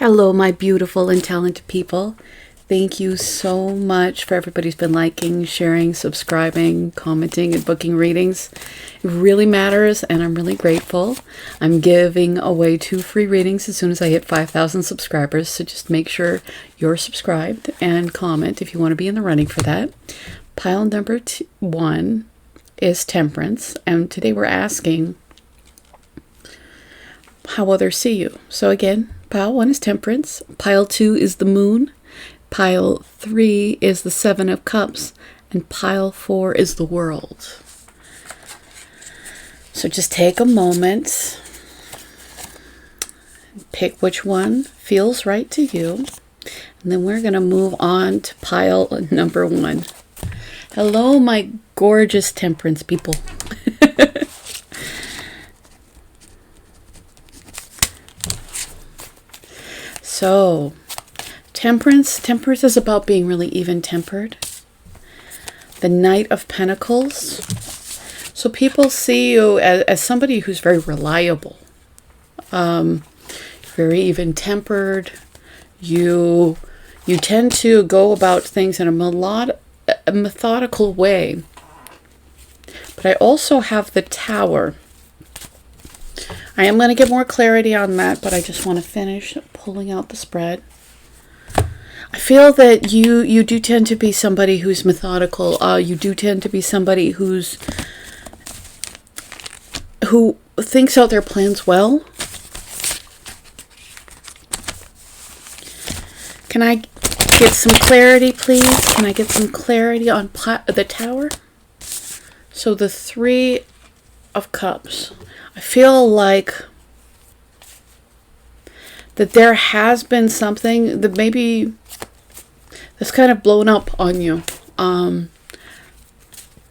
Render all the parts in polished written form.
Hello, my beautiful and talented people. Thank you so much for everybody who's been liking, sharing, subscribing, commenting, and booking readings. It really matters, and I'm really grateful. I'm giving away 2 free readings as soon as I hit 5,000 subscribers, so just make sure you're subscribed and comment if you want to be in the running for that. Pile number 1 is Temperance, and today we're asking how others see you. So again, Pile 1 is Temperance, Pile 2 is the Moon, Pile 3 is the 7 of Cups, and Pile 4 is the World. So just take a moment, pick which one feels right to you, and then we're going to move on to Pile number 1. Hello, my gorgeous Temperance people. So, Temperance is about being really even-tempered. The Knight of Pentacles. So people see you as somebody who's very reliable. Very even-tempered. You tend to go about things in a methodical way. But I also have the Tower. I am going to get more clarity on that, but I just want to finish pulling out the spread. I feel that you do tend to be somebody who's methodical. You do tend to be somebody who thinks out their plans well. Can I get some clarity, please? Can I get some clarity on the Tower? So the 3 of Cups. I feel like that there has been something that maybe that's kind of blown up on you. And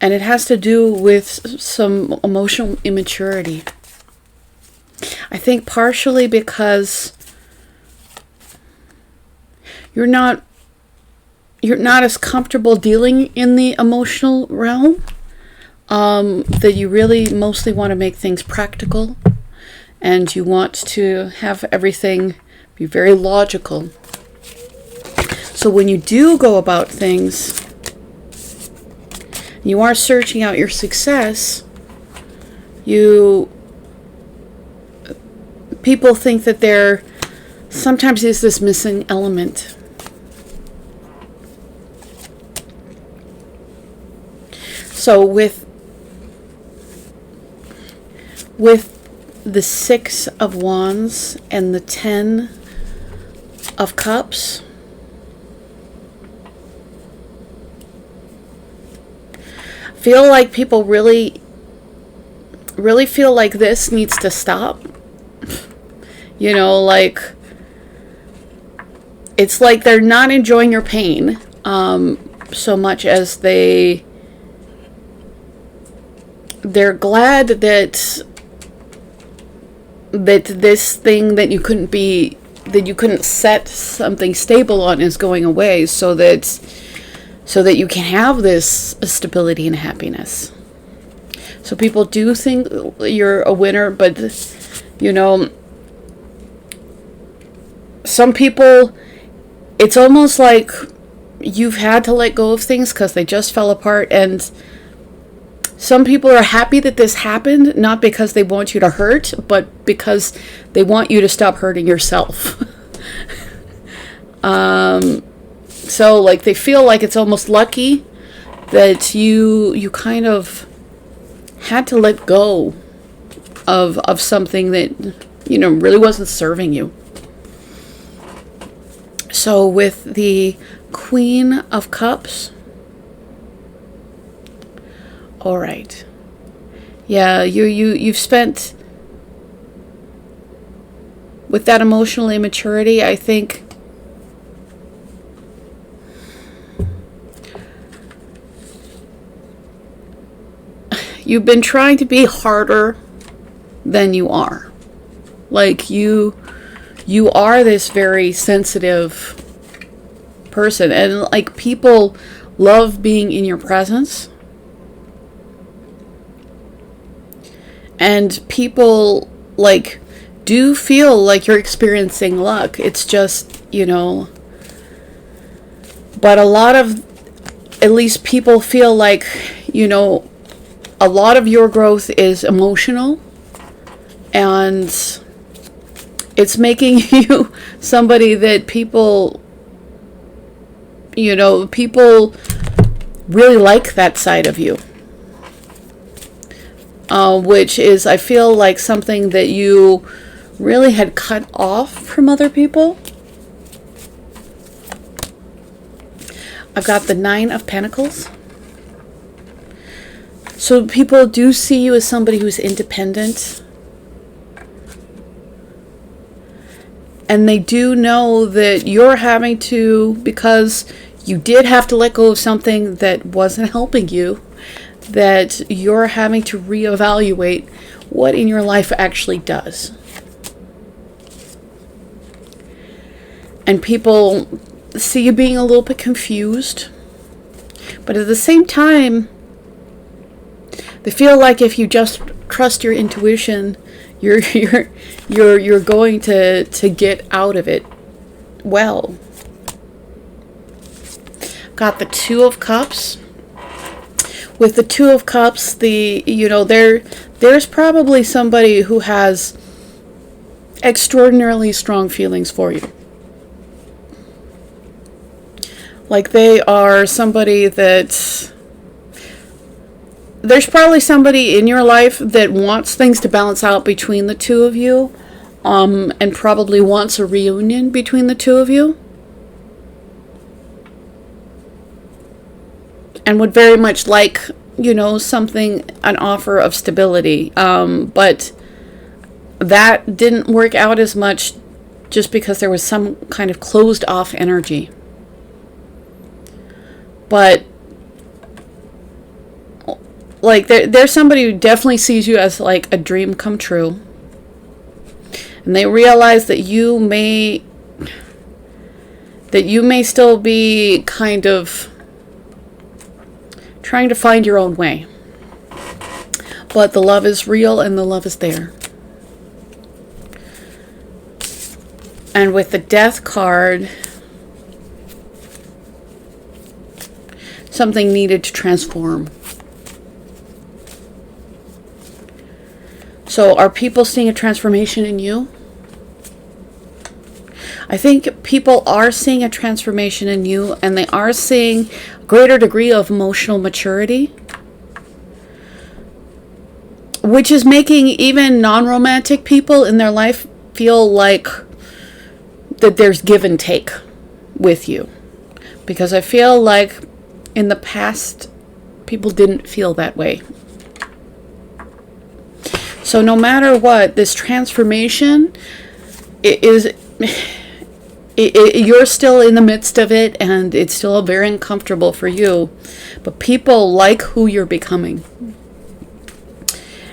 it has to do with some emotional immaturity. I think partially because you're not as comfortable dealing in the emotional realm. That you really mostly want to make things practical, and you want to have everything be very logical. So when you do go about things, you are searching out your success, people think that there sometimes is this missing element. So with the 6 of Wands and the 10 of Cups, feel like people really feel like this needs to stop. You know, like it's like they're not enjoying your pain so much as they're glad that this thing that you couldn't set something stable on is going away, so that you can have this stability and happiness. So people do think you're a winner, but you know, some people, it's almost like you've had to let go of things because they just fell apart. And some people are happy that this happened, not because they want you to hurt, but because they want you to stop hurting yourself. So like they feel like it's almost lucky that you kind of had to let go of something that, you know, really wasn't serving you. So with the Queen of Cups, all right. Yeah, you've spent with that emotional immaturity, I think you've been trying to be harder than you are. Like you are this very sensitive person, and like people love being in your presence. And people like do feel like you're experiencing luck. It's just, but a lot of, at least people feel like, a lot of your growth is emotional, and it's making you somebody that people really like that side of you. Which is, I feel like, something that you really had cut off from other people. I've got the 9 of Pentacles. So people do see you as somebody who's independent. And they do know that you're having to, because you did have to let go of something that wasn't helping you, that you're having to reevaluate what in your life actually does. And people see you being a little bit confused, but at the same time, they feel like if you just trust your intuition, you're going to get out of it well. Got the 2 of Cups. With the 2 of Cups, there's probably somebody who has extraordinarily strong feelings for you. Like they are somebody that, there's probably somebody in your life that wants things to balance out between the 2 of you, and probably wants a reunion between the 2 of you. And would very much like, something, an offer of stability. But that didn't work out as much just because there was some kind of closed off energy. But like there's somebody who definitely sees you as like a dream come true. And they realize that you may still be kind of trying to find your own way. But the love is real and the love is there. And with the Death card, something needed to transform. So are people seeing a transformation in you? I think people are seeing a transformation in you, and they are seeing a greater degree of emotional maturity, which is making even non-romantic people in their life feel like that there's give and take with you. Because I feel like in the past, people didn't feel that way. So no matter what, this transformation is... you're still in the midst of it, and it's still very uncomfortable for you. But people like who you're becoming.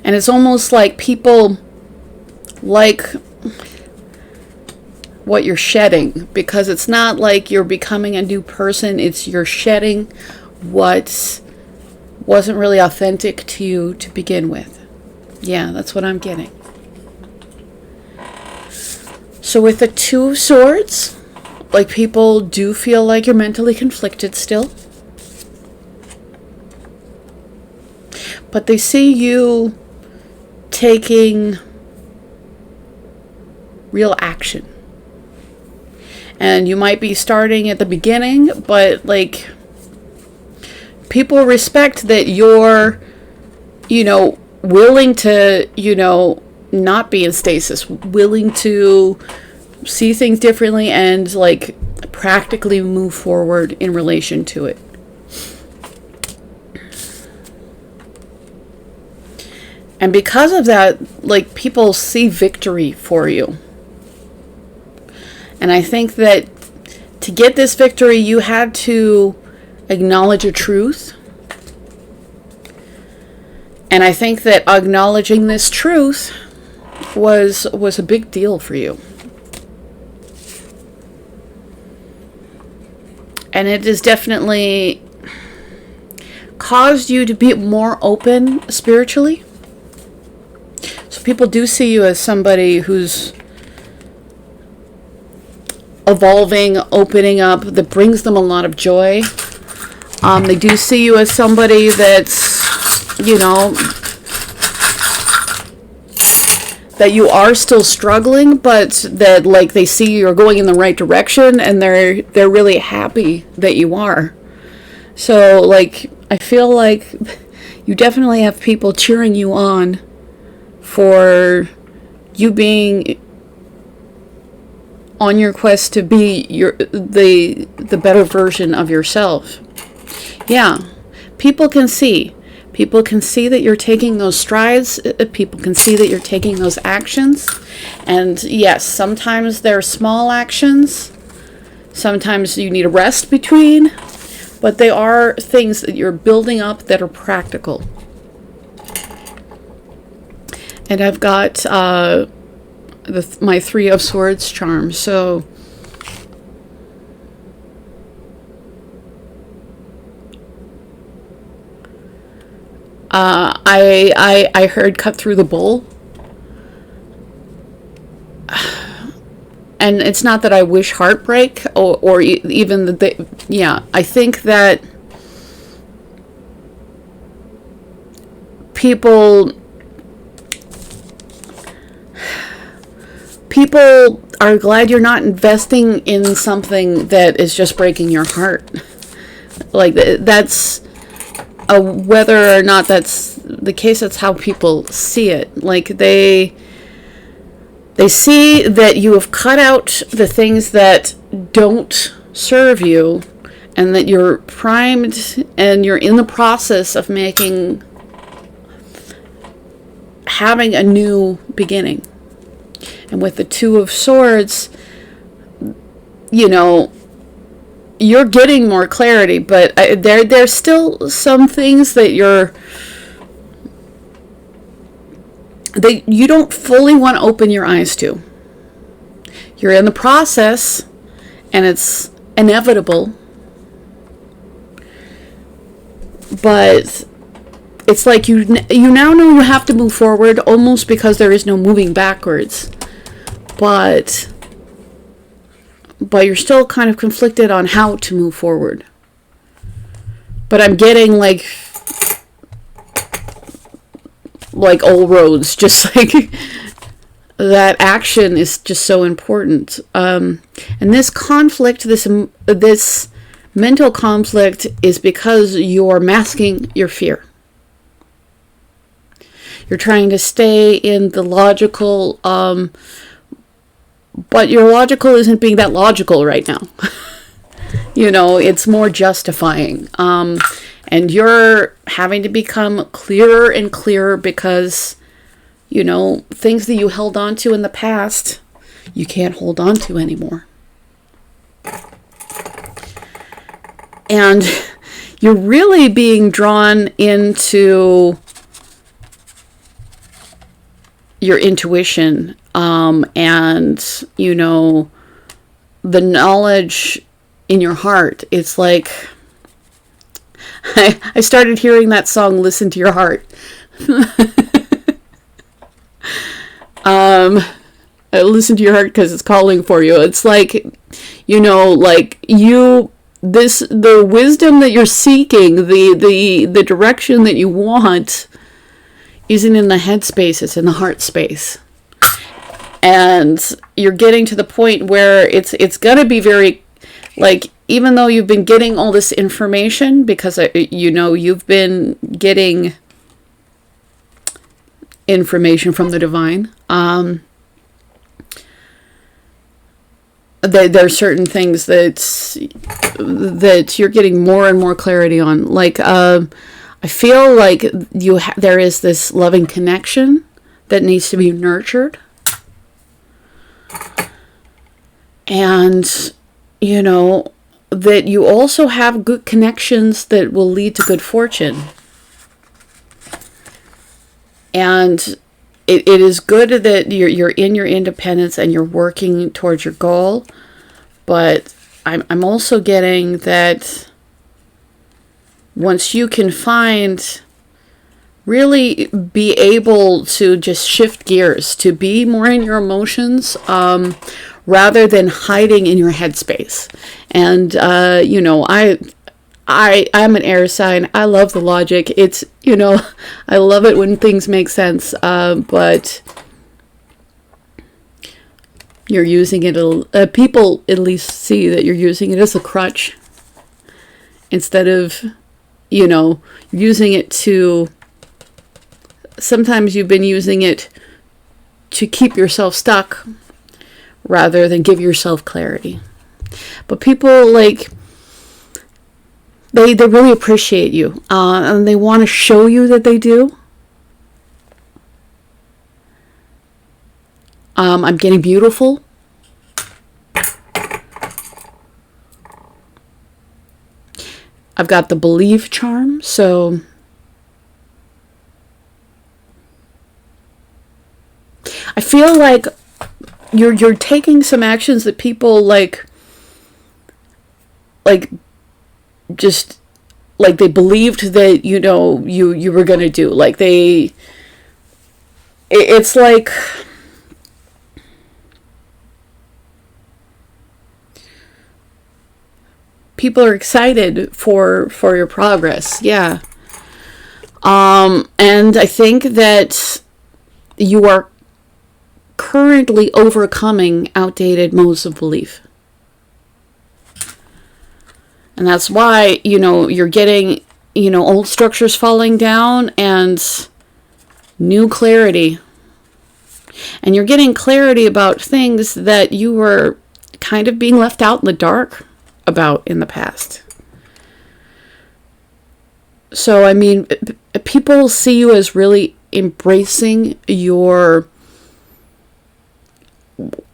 And it's almost like people like what you're shedding. Because it's not like you're becoming a new person. It's you're shedding what wasn't really authentic to you to begin with. Yeah, that's what I'm getting. So with the 2 of Swords, like people do feel like you're mentally conflicted still. But they see you taking real action. And you might be starting at the beginning, but like people respect that you're, willing to, not be in stasis, willing to see things differently and like practically move forward in relation to it. And because of that, like people see victory for you. And I think that to get this victory, you had to acknowledge a truth. And I think that acknowledging this truth was a big deal for you. And it has definitely caused you to be more open spiritually. So people do see you as somebody who's evolving, opening up, that brings them a lot of joy. They do see you as somebody that's, you know, that you are still struggling, but that, like, they see you're going in the right direction, and they're really happy that you are. So, like, I feel like you definitely have people cheering you on for you being on your quest to be the better version of yourself. Yeah, people can see. People can see that you're taking those strides. People can see that you're taking those actions. And yes, sometimes they're small actions. Sometimes you need a rest between. But they are things that you're building up that are practical. And I've got my Three of Swords charm. So I heard cut through the bull. And it's not that I wish heartbreak or even that they, yeah, I think that people are glad you're not investing in something that is just breaking your heart. Like, that's whether or not that's the case, that's how people see it. Like, they see that you have cut out the things that don't serve you, and that you're primed and you're in the process of having a new beginning. And with the Two of Swords, you know, you're getting more clarity, but there's still some things that you don't fully want to open your eyes to. You're in the process, and it's inevitable. But it's like you now know you have to move forward, almost because there is no moving backwards. But you're still kind of conflicted on how to move forward. But I'm getting like all roads, just like that action is just so important. And this conflict, this mental conflict, is because you're masking your fear. You're trying to stay in the logical, but your logical isn't being that logical right now. You know, it's more justifying. And you're having to become clearer and clearer because, you know, things that you held on to in the past, you can't hold on to anymore. And you're really being drawn into your intuition, and, you know, the knowledge in your heart. It's like, I started hearing that song, Listen to Your Heart. Listen to your heart because it's calling for you. It's like, you know, like the wisdom that you're seeking, the direction that you want isn't in the head space, it's in the heart space. And you're getting to the point where it's going to be very, like, even though you've been getting all this information, because, you know, you've been getting information from the divine, there are certain things that you're getting more and more clarity on. Like, I feel like there is this loving connection that needs to be nurtured. And, you know, that you also have good connections that will lead to good fortune. And it is good that you're in your independence and you're working towards your goal. But I'm also getting that once you can find really be able to just shift gears, to be more in your emotions, rather than hiding in your headspace. And, you know, I'm an air sign. I love the logic. It's, you know, I love it when things make sense, but you're using it, people at least see that you're using it as a crutch instead of, you know, using it to, sometimes you've been using it to keep yourself stuck rather than give yourself clarity. But people, like, they really appreciate you, and they want to show you that they do. I'm getting beautiful. I've got the belief charm, so I feel like you're taking some actions that people like just like they believed that, you know, you were gonna do. Like it's like people are excited for your progress. Yeah. And I think that you are currently overcoming outdated modes of belief. And that's why, you know, you're getting, you know, old structures falling down and new clarity. And you're getting clarity about things that you were kind of being left out in the dark about in the past. So, I mean, people see you as really embracing your,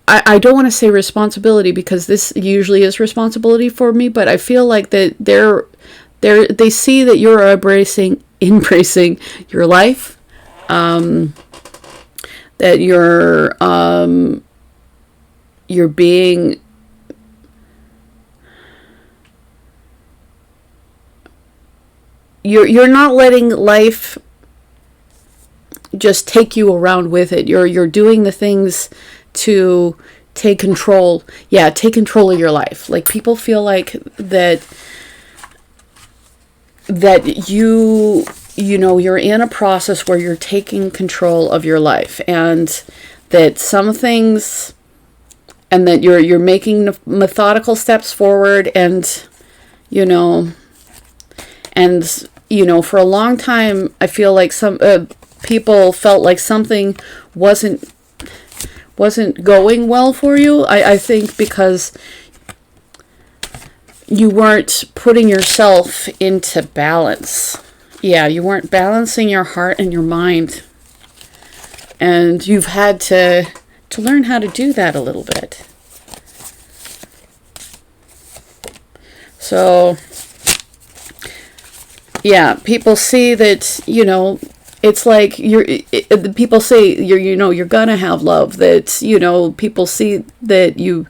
I don't want to say responsibility, because this usually is responsibility for me, but I feel like that they see that you're embracing your life, that you're being, you're not letting life just take you around with it. You're doing the things to take control. Yeah, take control of your life. Like, people feel like that you know, you're in a process where you're taking control of your life, and that some things, and that you're making methodical steps forward, and you know, for a long time I feel like some people felt like something wasn't going well for you. I think because you weren't putting yourself into balance. Yeah, you weren't balancing your heart and your mind. And you've had to learn how to do that a little bit. So, yeah, people see that, you know, it's like people say you're gonna have love, that, you know, people see that you,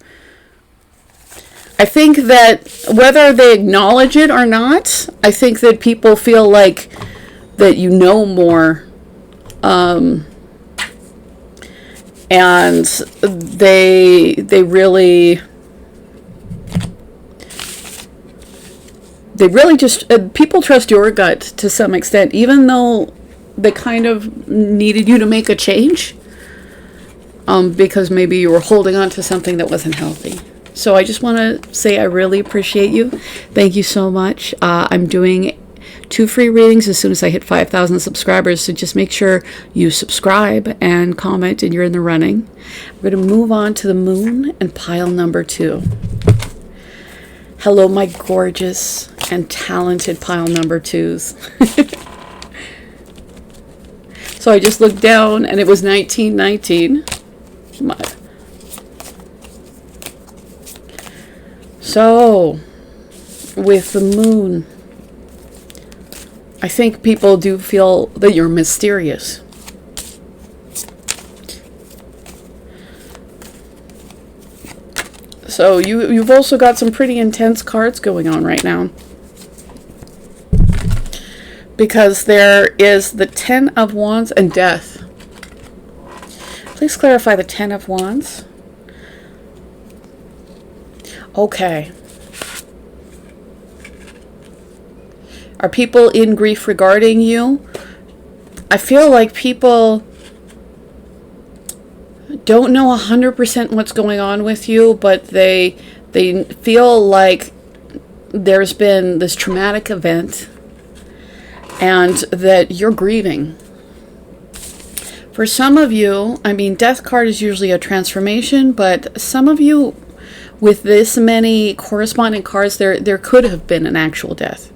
I think that whether they acknowledge it or not, I think that people feel like that you know more, and they really just, people trust your gut to some extent, even though they kind of needed you to make a change, because maybe you were holding on to something that wasn't healthy. So I just want to say I really appreciate you. Thank you so much. I'm doing 2 free readings as soon as I hit 5,000 subscribers, so just make sure you subscribe and comment and you're in the running. We're going to move on to the moon and pile number 2. Hello, my gorgeous and talented pile number 2s. So I just looked down and it was 1919. So, with the moon, I think people do feel that you're mysterious. So you've also got some pretty intense cards going on right now. because there is the Ten of Wands and Death. Please clarify the Ten of Wands. Okay. Are people in grief regarding you? I feel like people don't know 100% what's going on with you, but they feel like there's been this traumatic event and that you're grieving. For some of you, I mean, Death card is usually a transformation, but some of you with this many corresponding cards, there could have been an actual death.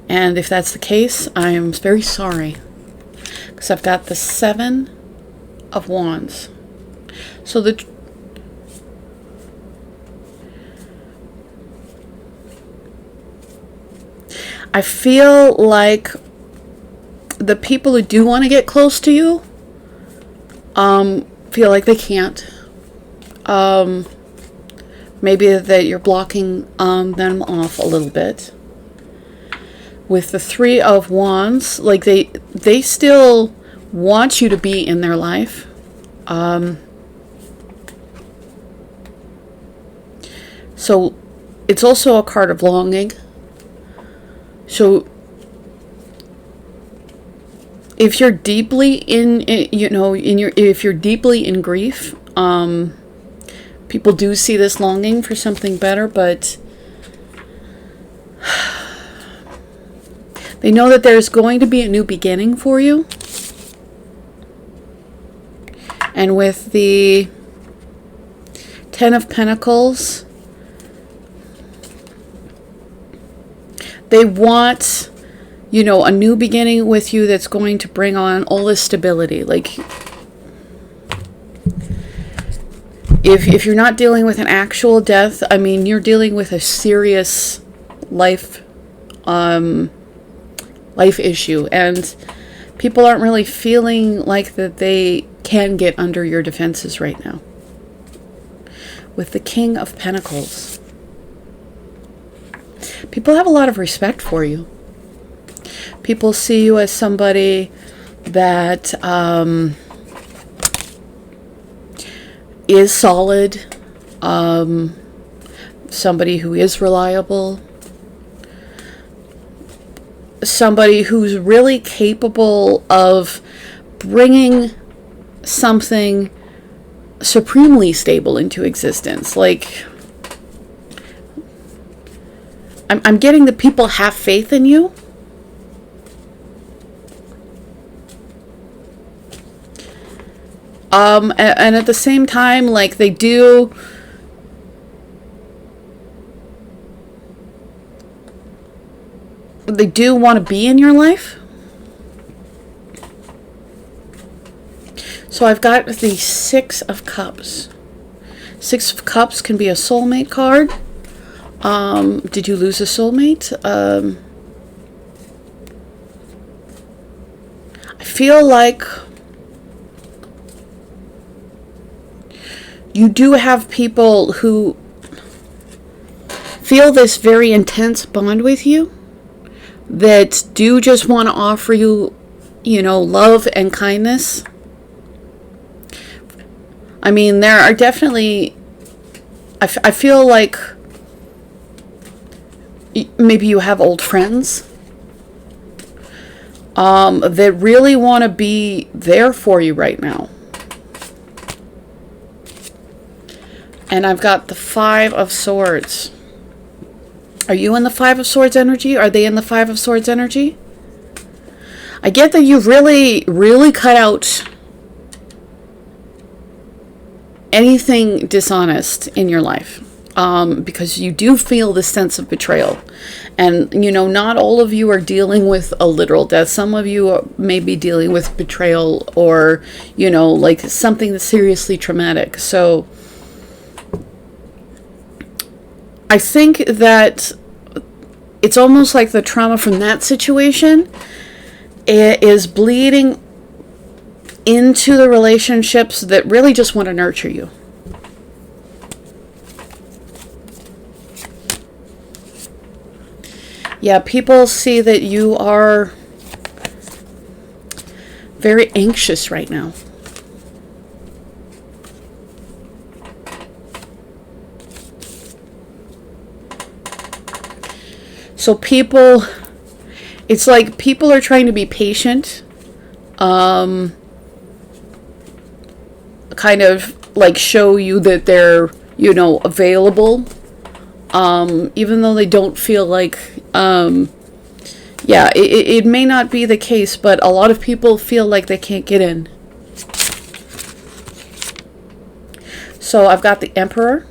And if that's the case, I am very sorry. Because I've got the Seven of Wands. So I feel like the people who do want to get close to you feel like they can't. Maybe that you're blocking them off a little bit. With the Three of Wands, like they still want you to be in their life. So it's also a card of longing. So if you're deeply if you're deeply in grief, people do see this longing for something better, but they know that there's going to be a new beginning for you. And with the Ten of Pentacles, they want, a new beginning with you that's going to bring on all this stability. Like, if you're not dealing with an actual death, I mean, you're dealing with a serious life issue, and people aren't really feeling like that they can get under your defenses right now. With the King of Pentacles, people have a lot of respect for you. People see you as somebody that is solid, somebody who is reliable, somebody who's really capable of bringing something supremely stable into existence. Like, I'm getting that people have faith in you. And at the same time, like, they do want to be in your life. So I've got the Six of Cups. Six of Cups can be a soulmate card. Did you lose a soulmate? I feel like you do have people who feel this very intense bond with you, that do just want to offer you, love and kindness. I mean, there are definitely, I feel like maybe you have old friends that really want to be there for you right now. And I've got the Five of Swords. Are you in the Five of Swords energy? Are they in the Five of Swords energy? I get that you've really, really cut out anything dishonest in your life. Because you do feel this sense of betrayal. And, not all of you are dealing with a literal death. Some of you may be dealing with betrayal or, like something that's seriously traumatic. So I think that it's almost like the trauma from that situation is bleeding into the relationships that really just want to nurture you. Yeah, people see that you are very anxious right now. So people, it's like people are trying to be patient, kind of like show you that they're, you know, available, even though they don't feel like, yeah, it may not be the case, but a lot of people feel like they can't get in. So I've got the Emperor.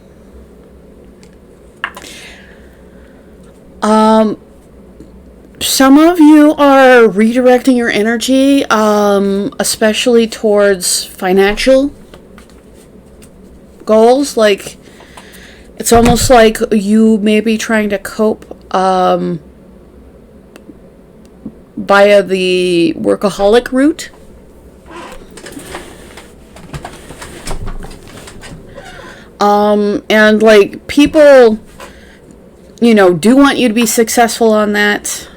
Some of you are redirecting your energy, especially towards financial goals. Like, it's almost like you may be trying to cope via the workaholic route. And like people, you know, do want you to be successful on that,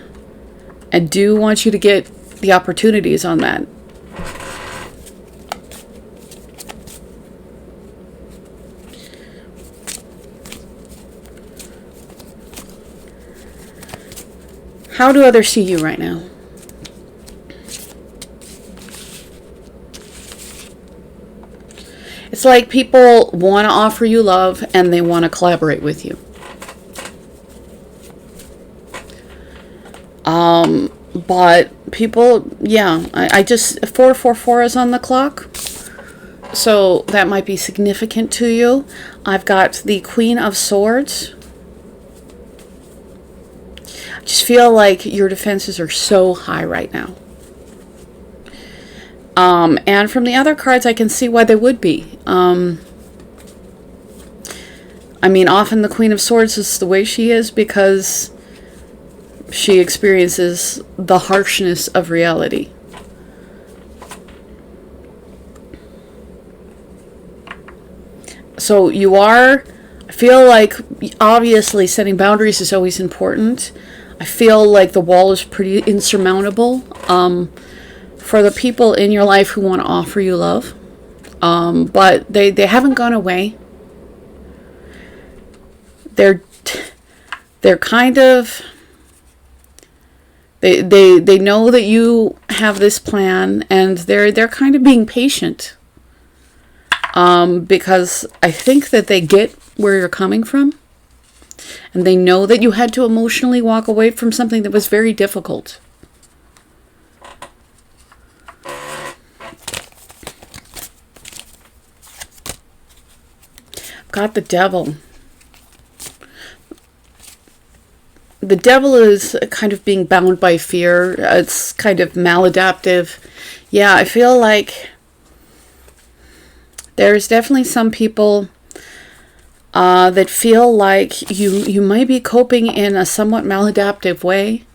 and do want you to get the opportunities on that. How do others see you right now? It's like people want to offer you love and they want to collaborate with you. But people, yeah, I just, 444 is on the clock. So that might be significant to you. I've got the Queen of Swords. I just feel like your defenses are so high right now. And from the other cards, I can see why they would be. I mean, often the Queen of Swords is the way she is because she experiences the harshness of reality. So you are, I feel like, obviously setting boundaries is always important. I feel like the wall is pretty insurmountable for the people in your life who want to offer you love. But they haven't gone away. They're kind of, they know that you have this plan, and they're kind of being patient. Because I think that they get where you're coming from, and they know that you had to emotionally walk away from something that was very difficult. I've got the Devil. The Devil is kind of being bound by fear. It's kind of maladaptive. Yeah, I feel like there's definitely some people that feel like you might be coping in a somewhat maladaptive way.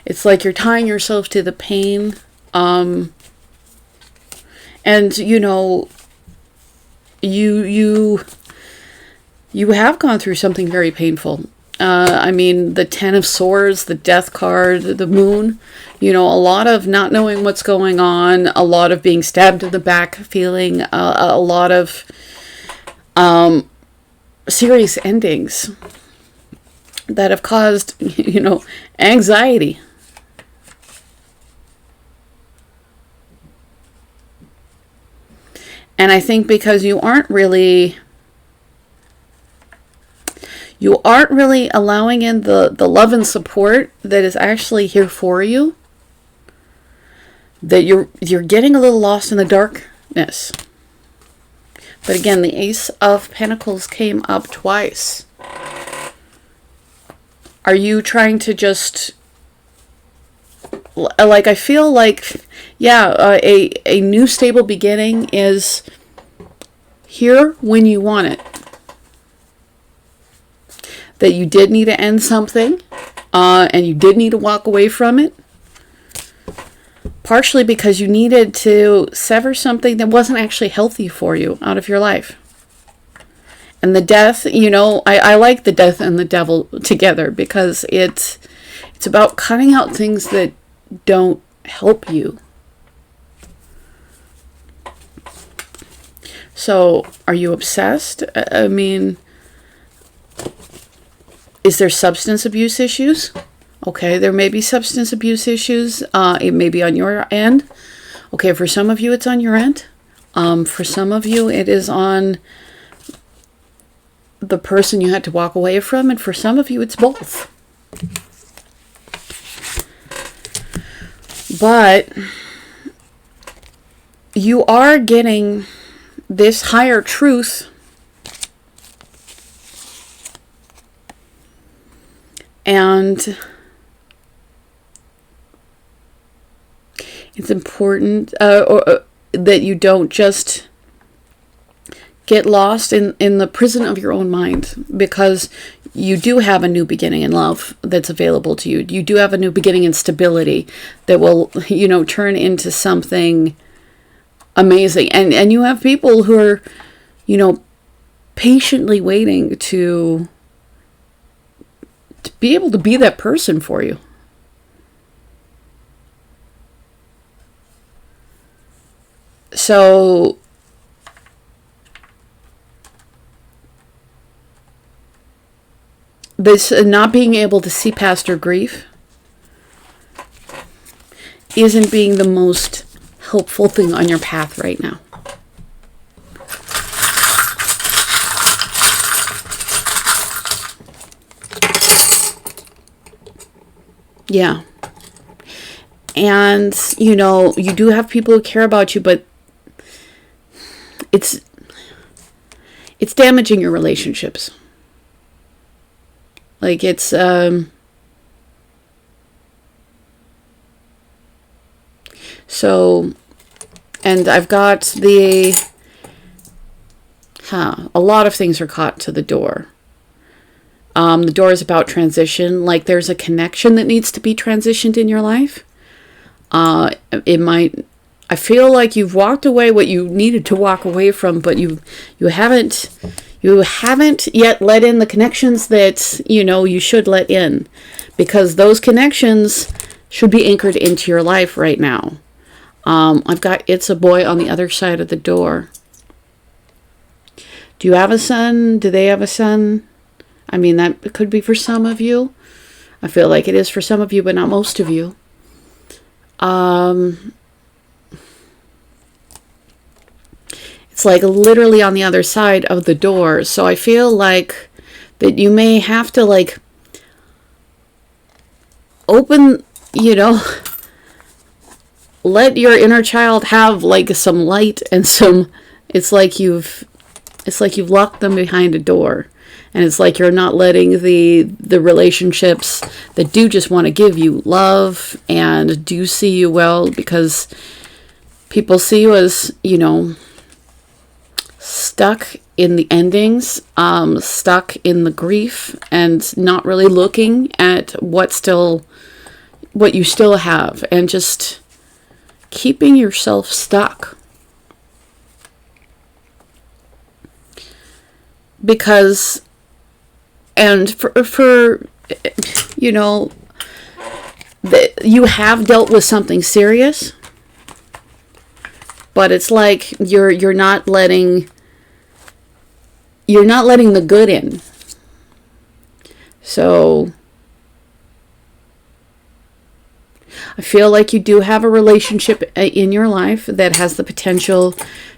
It's like you're tying yourself to the pain. And, you know, you have gone through something very painful. I mean, the Ten of Swords, the Death card, the Moon, you know, a lot of not knowing what's going on, a lot of being stabbed in the back feeling, a lot of serious endings that have caused, you know, anxiety. And I think because you aren't really allowing in the love and support that is actually here for you, that you're getting a little lost in the darkness. But again, the Ace of Pentacles came up twice. Are you trying to just, like, I feel like, yeah, a new stable beginning is here when you want it. That you did need to end something, and you did need to walk away from it. Partially because you needed to sever something that wasn't actually healthy for you out of your life. And the Death, you know, I like the Death and the Devil together because it's It's about cutting out things that don't help you. So, are you obsessed? I mean, is there substance abuse issues? Okay, there may be substance abuse issues. It may be on your end. Okay, for some of you, it's on your end. For some of you, it is on the person you had to walk away from. And for some of you, it's both. But you are getting this higher truth, and it's important that you don't just get lost in the prison of your own mind, because you do have a new beginning in love that's available to you. You do have a new beginning in stability that will, turn into something amazing. And you have people who are, patiently waiting to be able to be that person for you. So this not being able to see past your grief isn't being the most helpful thing on your path right now. Yeah. And, you do have people who care about you, but it's damaging your relationships. Like, it's, so, and I've got a lot of things are caught to the door. The door is about transition. Like, there's a connection that needs to be transitioned in your life. I feel like you've walked away what you needed to walk away from, but you haven't yet let in the connections that, you should let in, because those connections should be anchored into your life right now. I've got It's a Boy on the other side of the door. Do you have a son? Do they have a son? I mean, that could be for some of you. I feel like it is for some of you, but not most of you. It's like literally on the other side of the door. So I feel like that you may have to like open, let your inner child have like some light and some, it's like you've locked them behind a door. And it's like you're not letting the relationships that do just want to give you love and do see you well, because people see you as, stuck in the endings, stuck in the grief, and not really looking at what you still have, and just keeping yourself stuck. Because, and for you have dealt with something serious, but it's like you're not letting the good in. So I feel like you do have a relationship in your life that has the potential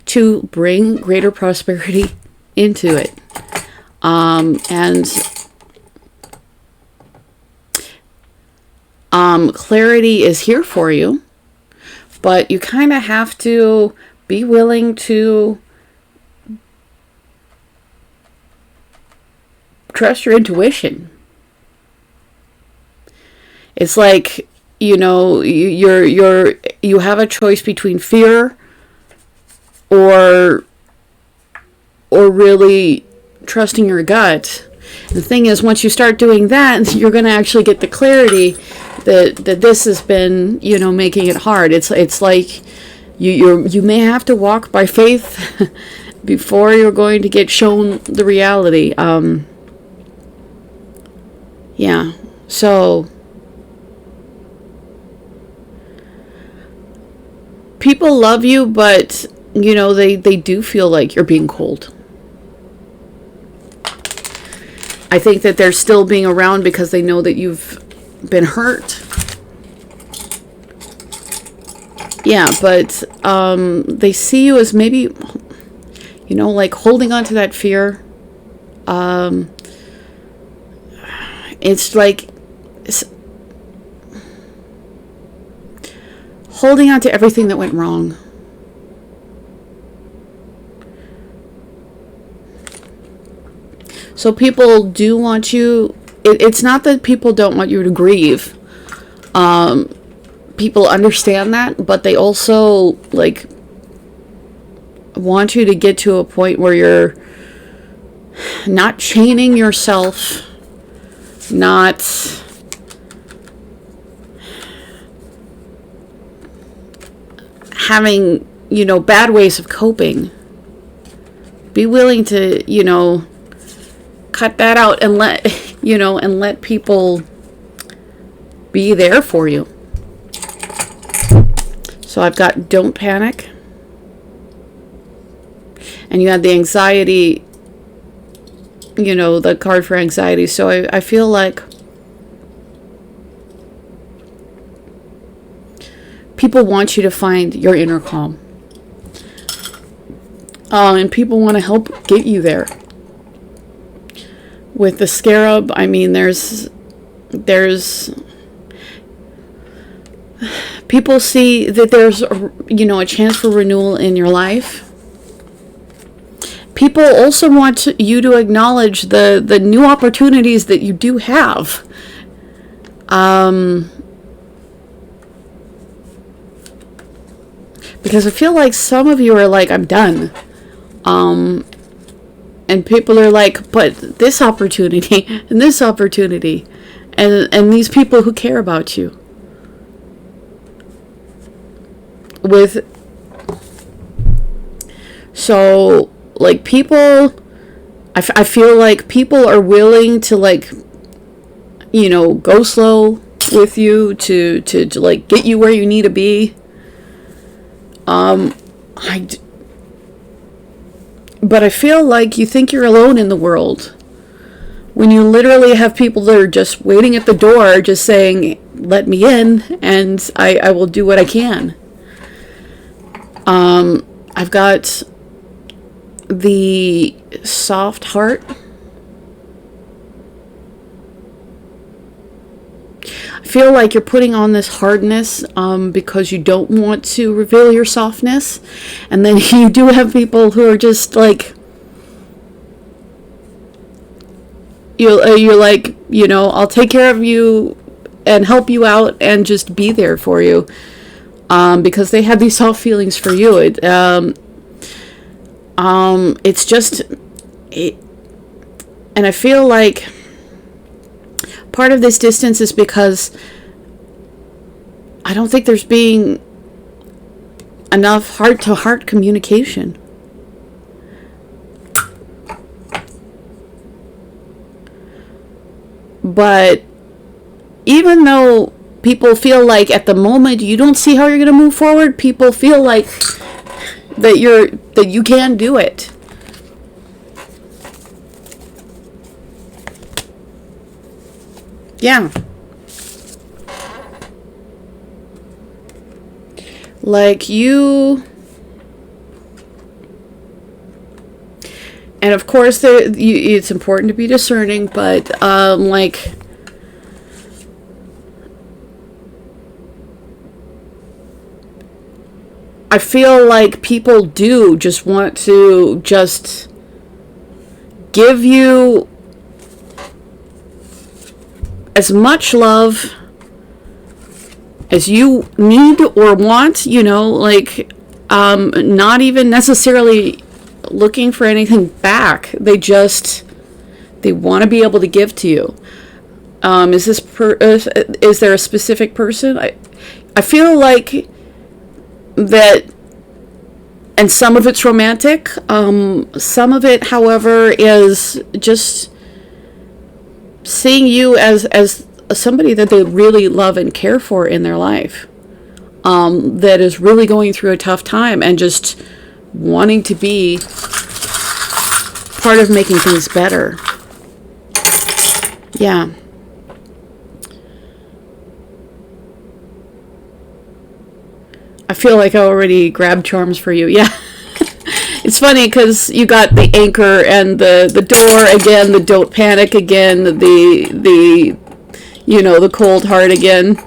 to bring greater prosperity into it. Clarity is here for you, but you kind of have to be willing to trust your intuition. It's like, you have a choice between fear or really trusting your gut. The thing is, once you start doing that, you're going to actually get the clarity that this has been, making it hard. It's like you may have to walk by faith before you're going to get shown the reality. Yeah. So people love you, but, you know, they do feel like you're being cold. I think that they're still being around because they know that you've been hurt. Yeah, but they see you as maybe, you know, like holding on to that fear. It's like holding on to everything that went wrong. So people do want you, it's not that people don't want you to grieve. People understand that, but they also, like, want you to get to a point where you're not chaining yourself, not having, you know, bad ways of coping. Be willing to, you know, cut that out and let, you know, and let people be there for you. So I've got don't panic. And you had the anxiety, you know, the card for anxiety. So I feel like people want you to find your inner calm. And people want to help get you there. With the scarab, I mean, there's people see that there's, you know, a chance for renewal in your life. People also want you to acknowledge the new opportunities that you do have. Because I feel like some of you are like, I'm done. And people are like, but this opportunity and this opportunity and these people who care about you. So, like, people, I feel like people are willing to, like, you know, go slow with you to like, get you where you need to be. But I feel like you think you're alone in the world when you literally have people that are just waiting at the door, just saying, let me in, and I will do what I can. I've got the soft heart. I feel like you're putting on this hardness because you don't want to reveal your softness. And then you do have people who are just like, you're like, you know, I'll take care of you and help you out and just be there for you. Because they have these soft feelings for you. It's just, and I feel like part of this distance is because I don't think there's being enough heart-to-heart communication. But even though people feel like at the moment you don't see how you're going to move forward, people feel like that you can do it. Yeah. Like you, and of course it's important to be discerning, but like, I feel like people do just want to just give you as much love as you need or want, you know, like, not even necessarily looking for anything back. They want to be able to give to you. Is there a specific person? I feel like that, and some of it's romantic. Some of it, however, is just seeing you as somebody that they really love and care for in their life. that is really going through a tough time and just wanting to be part of making things better. Yeah. I feel like I already grabbed charms for you. Yeah. It's funny because you got the anchor and the door again, the don't panic again, the the cold heart again.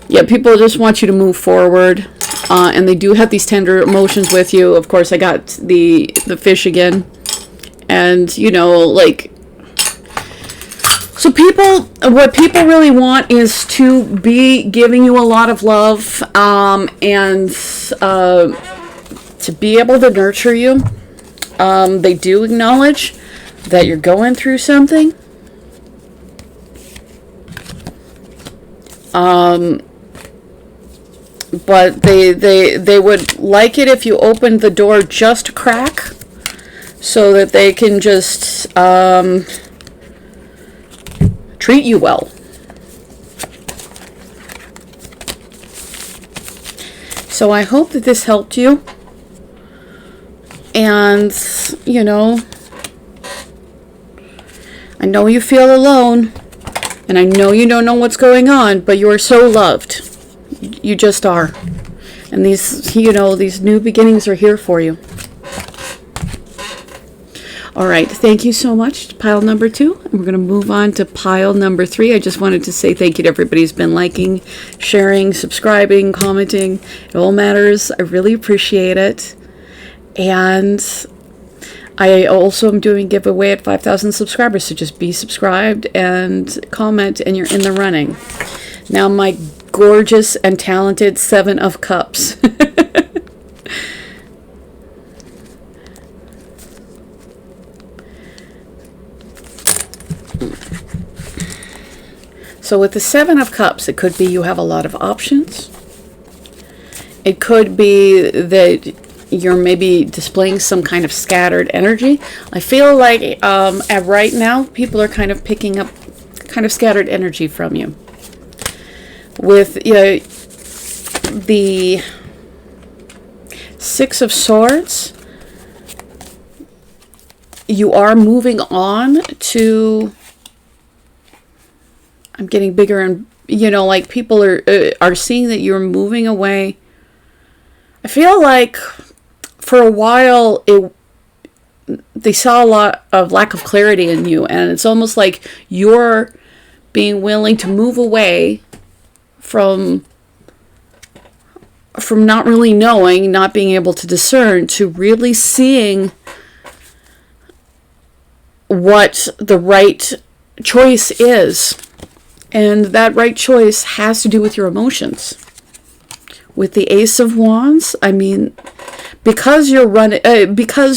Yeah, people just want you to move forward. And they do have these tender emotions with you. Of course, I got the fish again. And, so what people really want is to be giving you a lot of love, and to be able to nurture you. They do acknowledge that you're going through something. But they would like it if you opened the door just a crack, so that they can just treat you well. So I hope that this helped you. And, I know you feel alone, and I know you don't know what's going on, but you are so loved. You just are. And these new beginnings are here for you. All right, thank you so much, pile number 2. And we're going to move on to pile number 3. I just wanted to say thank you to everybody who's been liking, sharing, subscribing, commenting. It all matters. I really appreciate it. And I also am doing a giveaway at 5,000 subscribers, so just be subscribed and comment, and you're in the running. Now, my gorgeous and talented 7 of Cups. So with the 7 of Cups, it could be you have a lot of options. It could be that you're maybe displaying some kind of scattered energy. I feel like at right now, people are kind of picking up kind of scattered energy from you. With the 6 of Swords, you are moving on to... I'm getting bigger, and people are seeing that you're moving away. I feel like for a while they saw a lot of lack of clarity in you, and it's almost like you're being willing to move away from not really knowing, not being able to discern, to really seeing what the right choice is. And that right choice has to do with your emotions. With the Ace of Wands, I mean, because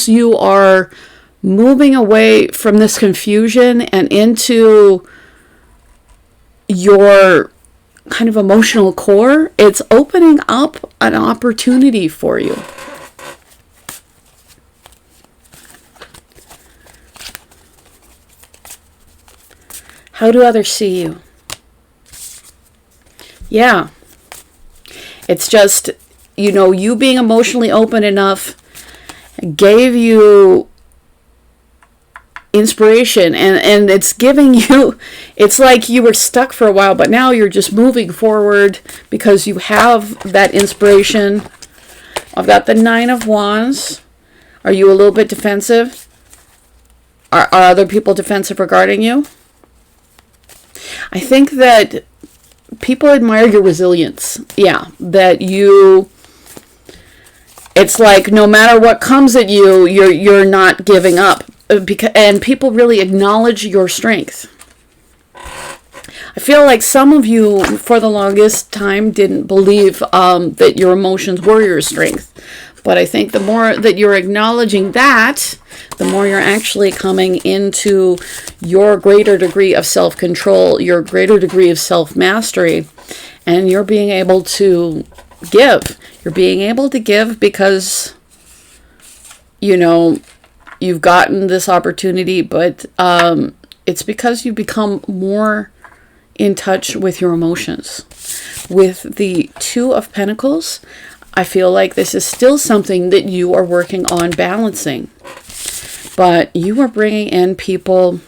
you are moving away from this confusion and into your kind of emotional core, it's opening up an opportunity for you. How do others see you? Yeah. It's just, you being emotionally open enough gave you inspiration, and it's giving you, it's like you were stuck for a while, but now you're just moving forward because you have that inspiration. I've got the 9 of Wands. Are you a little bit defensive? Are other people defensive regarding you? I think that people admire your resilience. Yeah, that it's like no matter what comes at you, you're not giving up, and people really acknowledge your strength. I feel like some of you, for the longest time, didn't believe that your emotions were your strength. But I think the more that you're acknowledging that, the more you're actually coming into your greater degree of self-control, your greater degree of self-mastery, and you're being able to give. You're being able to give because, you've gotten this opportunity, but it's because you become more in touch with your emotions. With the Two of Pentacles, I feel like this is still something that you are working on balancing. But you are bringing in people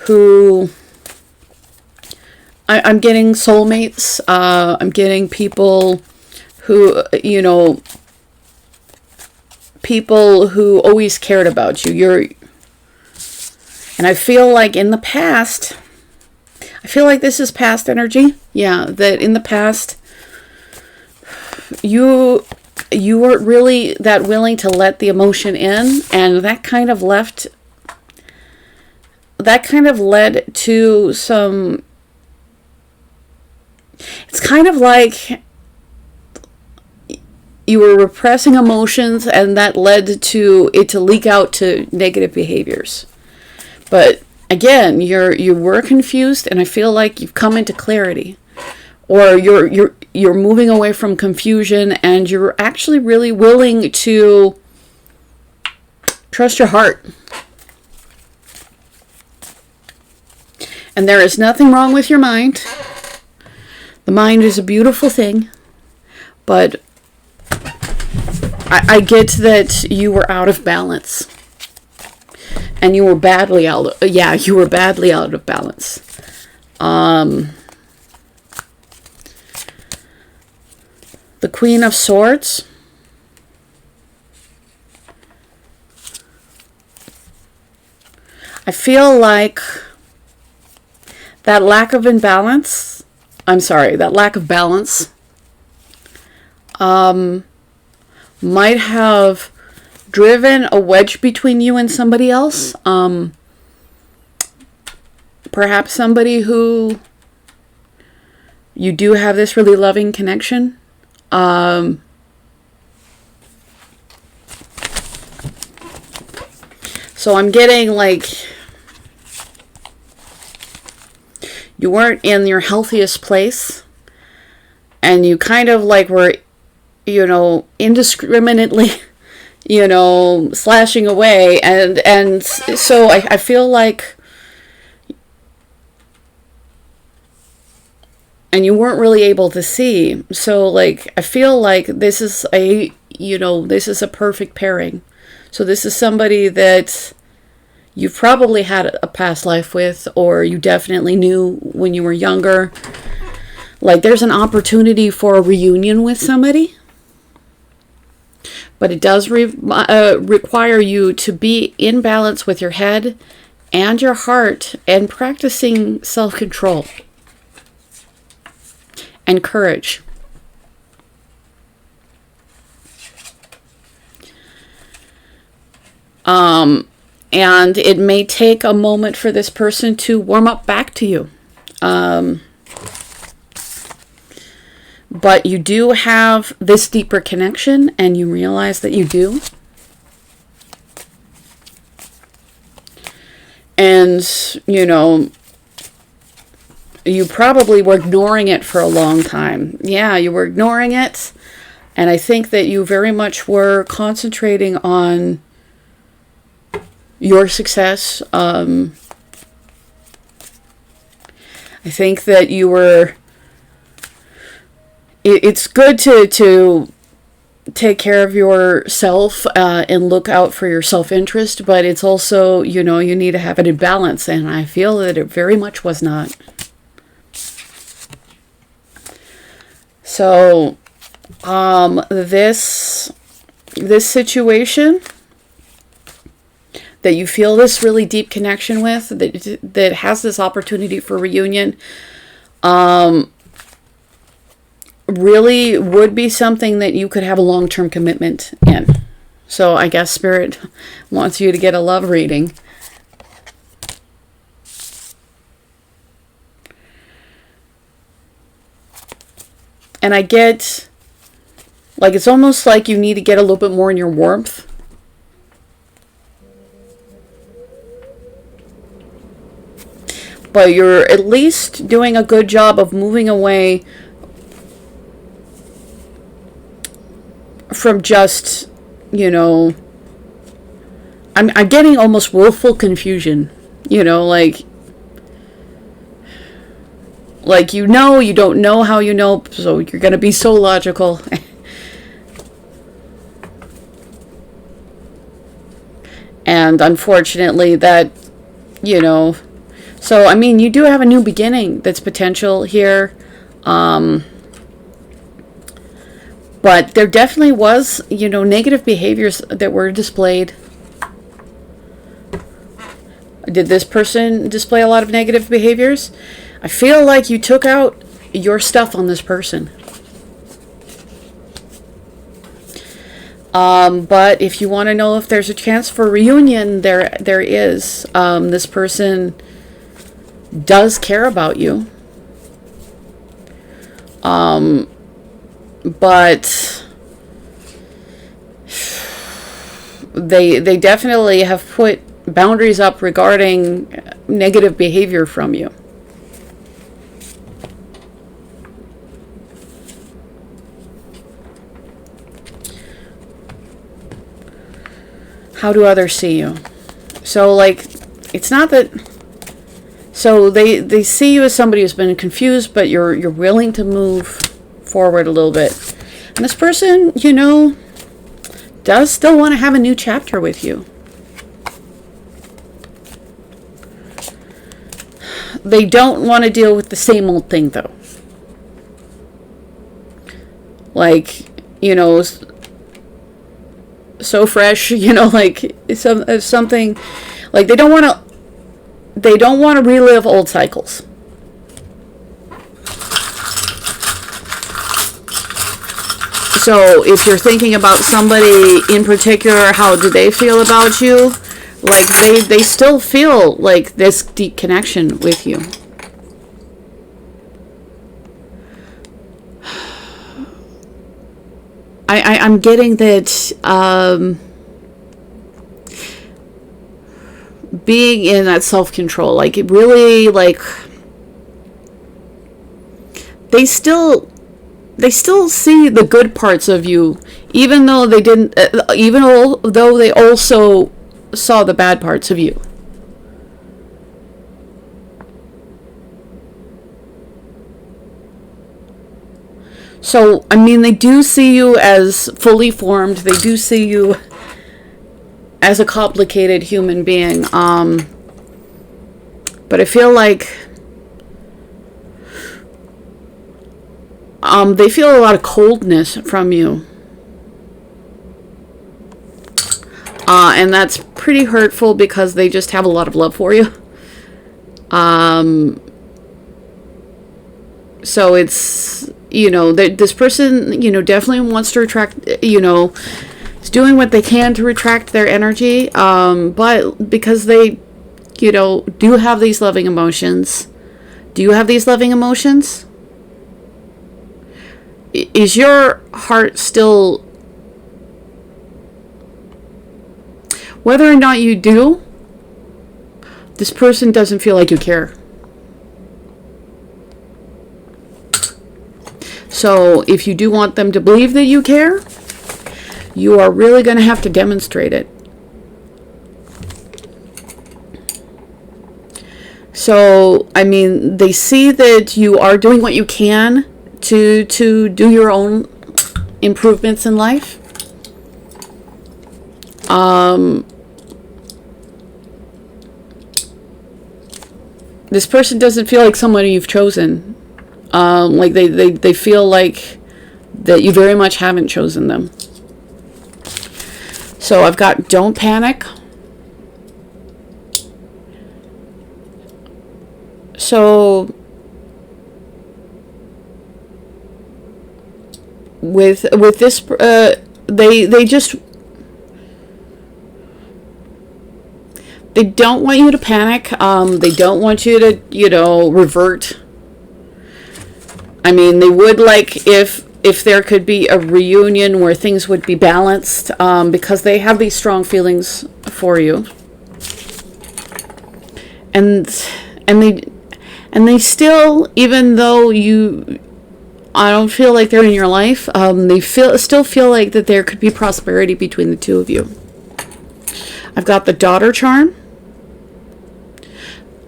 who... I'm getting soulmates. I'm getting people who, you know, people who always cared about you. And I feel like in the past, I feel like this is past energy. Yeah, that in the past, you weren't really that willing to let the emotion in, and that kind of led to some... It's kind of like you were repressing emotions, and that led to it to leak out to negative behaviors. But again, you were confused, and I feel like you've come into clarity, or you're moving away from confusion, and you're actually really willing to trust your heart. And there is nothing wrong with your mind. The mind is a beautiful thing, but I get that you were out of balance. And you were badly out of balance. The Queen of Swords. I feel like that lack of balance might have driven a wedge between you and somebody else. Perhaps somebody who you do have this really loving connection. So I'm getting like you weren't in your healthiest place, and you kind of like were, you know, indiscriminately, you know, slashing away, and so I feel like, and you weren't really able to see. So like I feel like this is a perfect pairing. So this is somebody that you've probably had a past life with, or you definitely knew when you were younger. Like there's an opportunity for a reunion with somebody, but it does require you to be in balance with your head and your heart, and practicing self-control and courage. And it may take a moment for this person to warm up back to you. But you do have this deeper connection, and you realize that you do. And, you know, you probably were ignoring it for a long time. Yeah, you were ignoring it. And I think that you very much were concentrating on your success. I think that you were... It's good to take care of yourself and look out for your self-interest, but it's also, you know, you need to have it in balance, and I feel that it very much was not. So, this situation that you feel this really deep connection with, that has this opportunity for reunion, really would be something that you could have a long-term commitment in. So I guess Spirit wants you to get a love reading. And I get, like, it's almost like you need to get a little bit more in your warmth. But you're at least doing a good job of moving away from just, you know, I'm getting almost willful confusion, you know, like Like, you don't know how you know, so you're going to be so logical. And unfortunately that, so, I mean, you do have a new beginning that's potential here. But there definitely was, negative behaviors that were displayed. Did this person display a lot of negative behaviors? I feel like you took out your stuff on this person. But if you want to know if there's a chance for reunion, there is. This person does care about you. But they definitely have put boundaries up regarding negative behavior from you. How do others see you? So, like, it's not that... So they see you as somebody who's been confused, but you're willing to move forward a little bit. And this person, does still want to have a new chapter with you. They don't want to deal with the same old thing, though. Like, so fresh, like something, like they don't want to relive old cycles. So if you're thinking about somebody in particular, how do they feel about you? Like they still feel like this deep connection with you. I'm getting that being in that self-control, like it really, like they still see the good parts of you, even though they didn't, even though they also saw the bad parts of you. So, I mean, they do see you as fully formed. They do see you as a complicated human being. But I feel like they feel a lot of coldness from you. And that's pretty hurtful because they just have a lot of love for you. So it's, this person, definitely wants to attract, is doing what they can to retract their energy. But because they, do have these loving emotions. Do you have these loving emotions? Is your heart still... Whether or not you do, this person doesn't feel like you care. So if you do want them to believe that you care, you are really going to have to demonstrate it. So, I mean, they see that you are doing what you can to do your own improvements in life. This person doesn't feel like someone you've chosen. Like they feel like that you very much haven't chosen them. So I've got don't panic. So with this, they just... They don't want you to panic. They don't want you to, revert. I mean, they would like if there could be a reunion where things would be balanced, because they have these strong feelings for you. And they still, even though I don't feel like they're in your life, they still feel like that there could be prosperity between the two of you. I've got the daughter charm.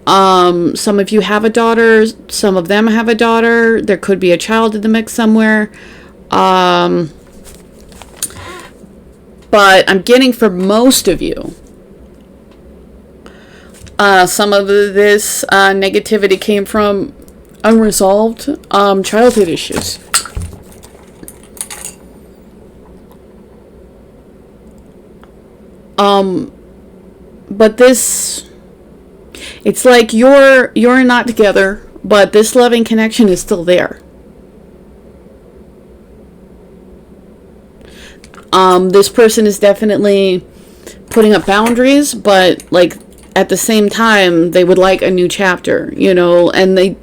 Some of you have a daughter. Some of them have a daughter. There could be a child in the mix somewhere. But I'm getting for most of you, some of this negativity came from unresolved childhood issues. But this, it's like you're not together, but this loving connection is still there. This person is definitely putting up boundaries, but like at the same time, they would like a new chapter, you know, and I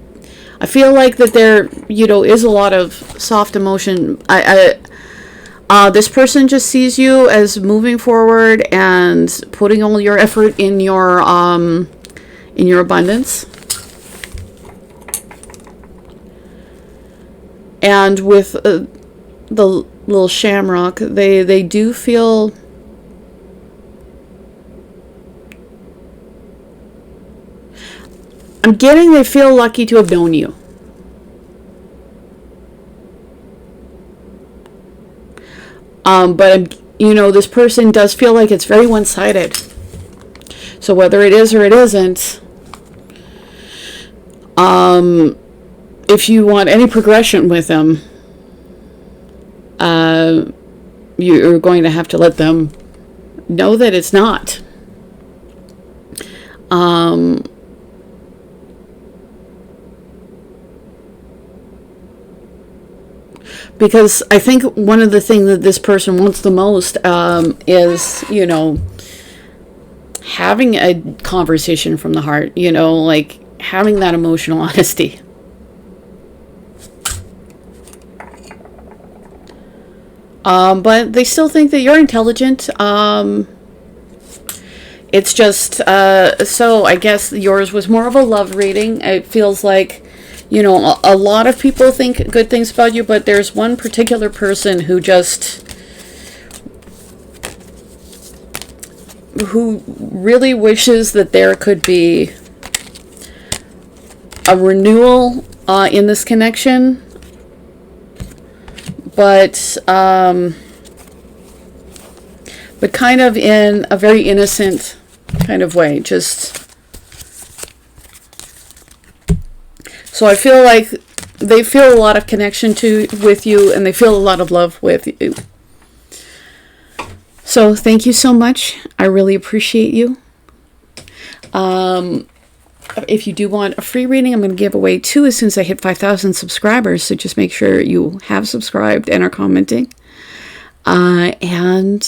feel like that there, you know, is a lot of soft emotion. This person just sees you as moving forward and putting all your effort in your abundance. And with the little shamrock, they do feel they feel lucky to have known you. But, you know, this person does feel like it's very one-sided. So whether it is or it isn't, if you want any progression with them, you're going to have to let them know that it's not. Because I think one of the things that this person wants the most is, you know, having a conversation from the heart, you know, like having that emotional honesty. But they still think that you're intelligent. It's just, so I guess yours was more of a love reading. It feels like, you know, a lot of people think good things about you, but there's one particular person who really wishes that there could be a renewal in this connection, but kind of in a very innocent kind of way, just. So I feel like they feel a lot of connection with you, and they feel a lot of love with you. So thank you so much. I really appreciate you. If you do want a free reading, I'm going to give away 2 as soon as I hit 5,000 subscribers. So just make sure you have subscribed and are commenting. And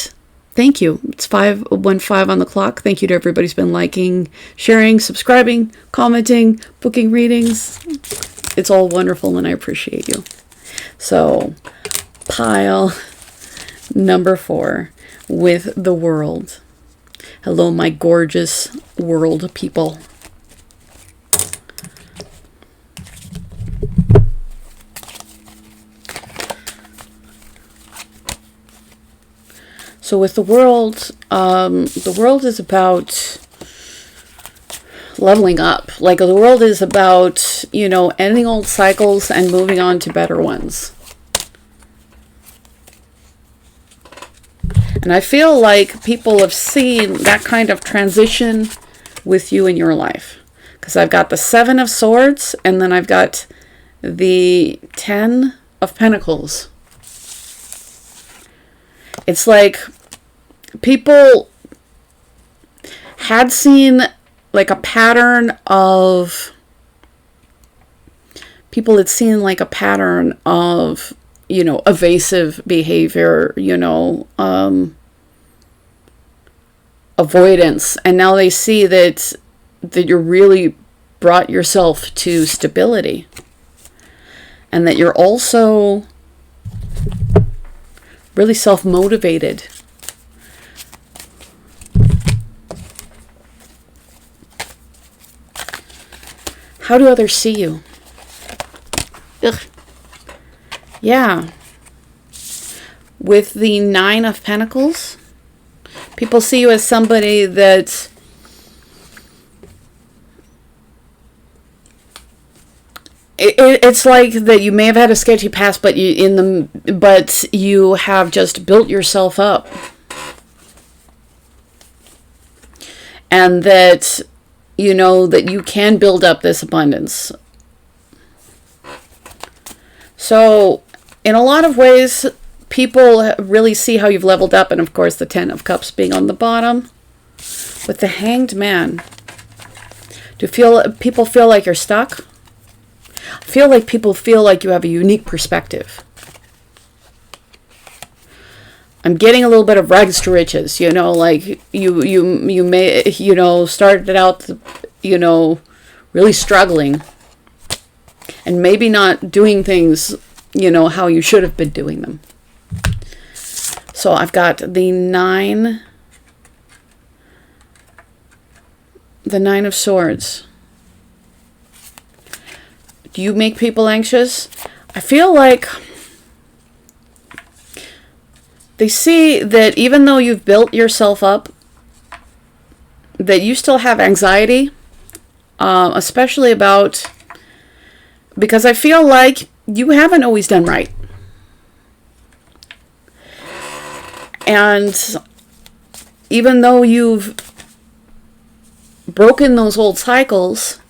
thank you. It's 5:15 on the clock. Thank you to everybody who's been liking, sharing, subscribing, commenting, booking readings. It's all wonderful, and I appreciate you. So, pile number 4 with the world. Hello, my gorgeous world people. So with the world is about leveling up. Like, the world is about, you know, ending old cycles and moving on to better ones. And I feel like people have seen that kind of transition with you in your life. Because I've got the 7 of Swords, and then I've got the 10 of Pentacles. It's like people had seen like a pattern of, you know, evasive behavior, you know, avoidance. And now they see that you really brought yourself to stability. And that you're also really self-motivated. How do others see you? Ugh. Yeah. With the 9 of Pentacles, people see you as somebody that it's like that you may have had a sketchy past, but you have just built yourself up. And that, you know, that you can build up this abundance. So, in a lot of ways, people really see how you've leveled up. And of course, the Ten of Cups being on the bottom. With the Hanged Man. Do people feel like you're stuck? I feel like people feel like you have a unique perspective. I'm getting a little bit of rags to riches, you know, like you may, you know, started out, you know, really struggling and maybe not doing things, you know, how you should have been doing them. So I've got the Nine of Swords. Do you make people anxious? I feel like they see that even though you've built yourself up, that you still have anxiety, especially about, because I feel like you haven't always done right. And even though you've broken those old cycles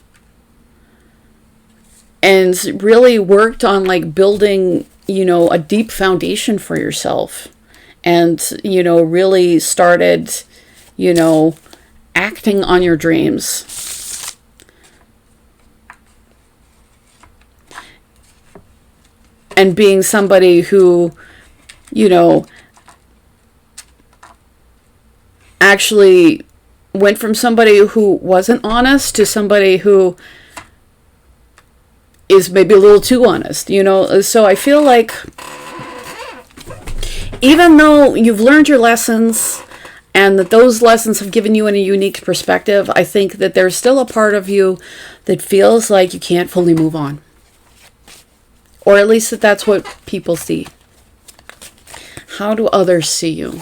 and really worked on like building, you know, a deep foundation for yourself, and, you know, really started, you know, acting on your dreams. And being somebody who, you know, actually went from somebody who wasn't honest to somebody who is maybe a little too honest, you know. So I feel like even though you've learned your lessons and that those lessons have given you a unique perspective, I think that there's still a part of you that feels like you can't fully move on. Or at least that's what people see. How do others see you?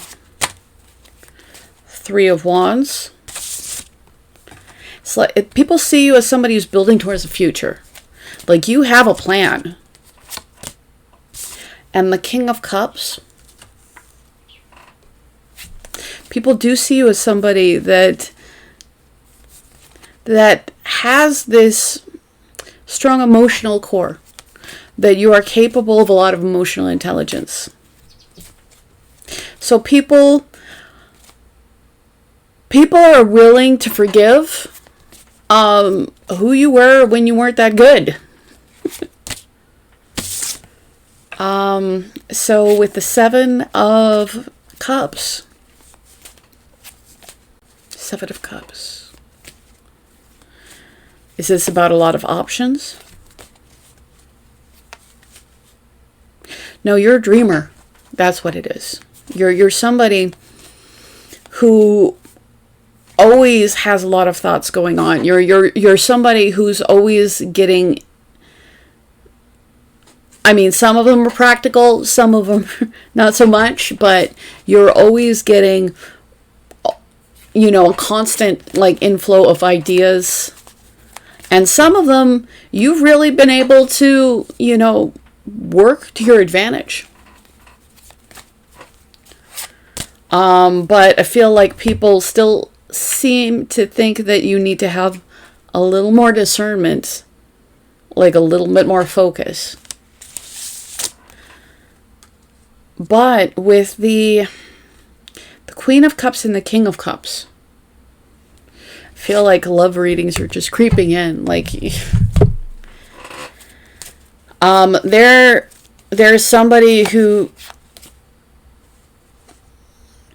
Three of Wands. It's like people see you as somebody who's building towards the future. Like you have a plan. And the King of Cups. People do see you as somebody that has this strong emotional core. That you are capable of a lot of emotional intelligence. So people are willing to forgive who you were when you weren't that good. So with the Seven of Cups. Seven of Cups. Is this about a lot of options? No, you're a dreamer. That's what it is. You're somebody who always has a lot of thoughts going on. You're somebody who's always getting, I mean, some of them are practical, some of them not so much, but you're always getting, you know, a constant like inflow of ideas. And some of them you've really been able to, you know, work to your advantage. But I feel like people still seem to think that you need to have a little more discernment, like a little bit more focus. But with the Queen of Cups and the King of Cups, I feel like love readings are just creeping in. Like, there's somebody who,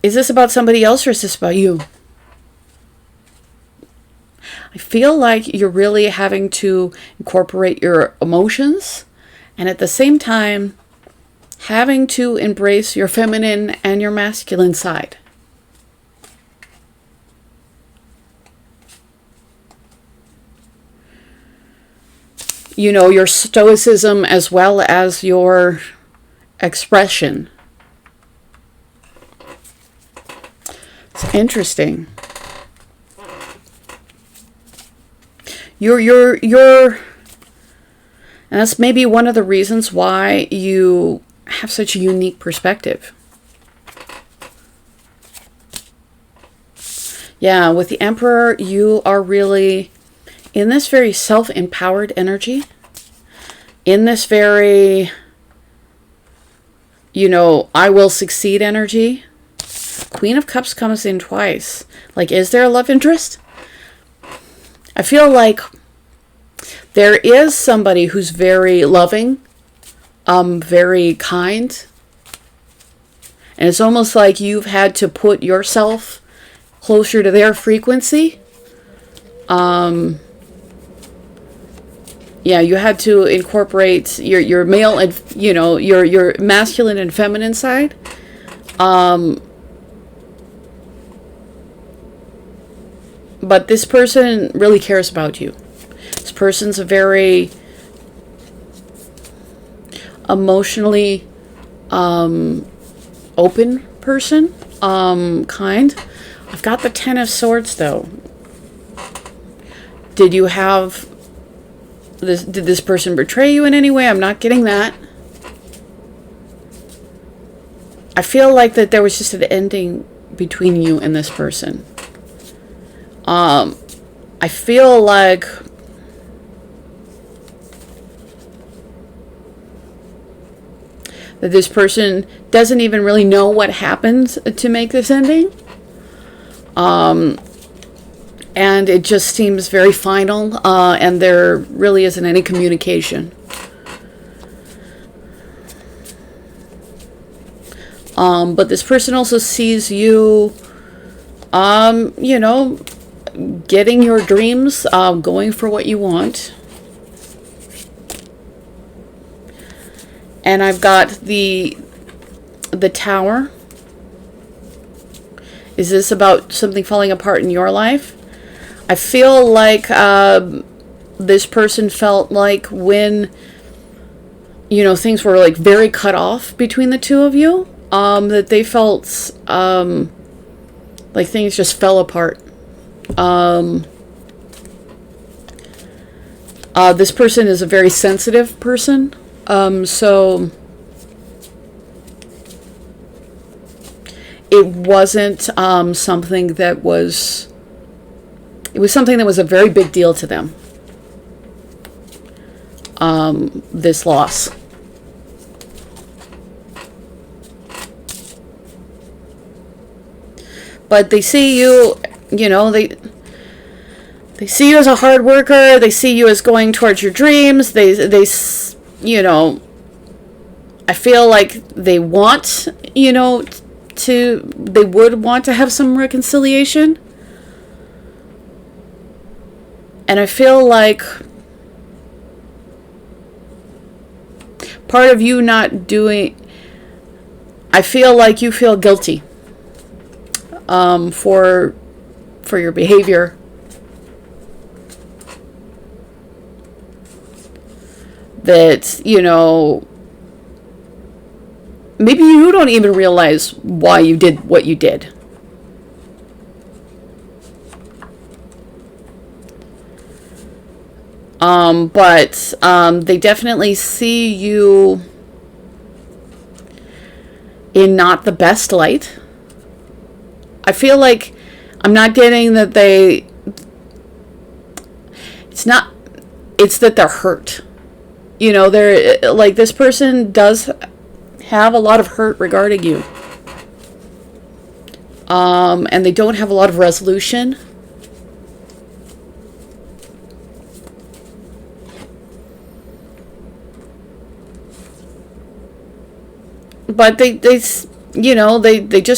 is this about somebody else or is this about you? I feel like you're really having to incorporate your emotions and at the same time having to embrace your feminine and your masculine side. You know, your stoicism as well as your expression. It's interesting. And that's maybe one of the reasons why you have such a unique perspective. Yeah, with the Emperor, you are really in this very self-empowered energy. In this very, I will succeed energy. Queen of Cups comes in twice. Like, is there a love interest? I feel like there is somebody who's very loving, very kind. And it's almost like you've had to put yourself closer to their frequency. Yeah, you had to incorporate your male and, your masculine and feminine side. But this person really cares about you. This person's a very emotionally open person, kind. I've got the Ten of Swords, though. Did you have this? Did this person betray you in any way? I'm not getting that. I feel like that there was just an ending between you and this person. I feel like that this person doesn't even really know what happened to make this ending. And it just seems very final, and there really isn't any communication. But this person also sees you, getting your dreams, going for what you want. And I've got the Tower. Is this about something falling apart in your life? I feel like this person felt like when, things were like very cut off between the two of you, that they felt like things just fell apart. This person is a very sensitive person, so it wasn't something that was... It was something that was a very big deal to them. This loss. But they see you, they see you as a hard worker. They see you as going towards your dreams. They I feel like they want, they would want to have some reconciliation. And I feel like part of you not doing... I feel like you feel guilty for your behavior. That, maybe you don't even realize why you did what you did. But they definitely see you in not the best light. I feel like I'm not getting that it's that they're hurt. They're like, this person does have a lot of hurt regarding you. And they don't have a lot of resolution. But they just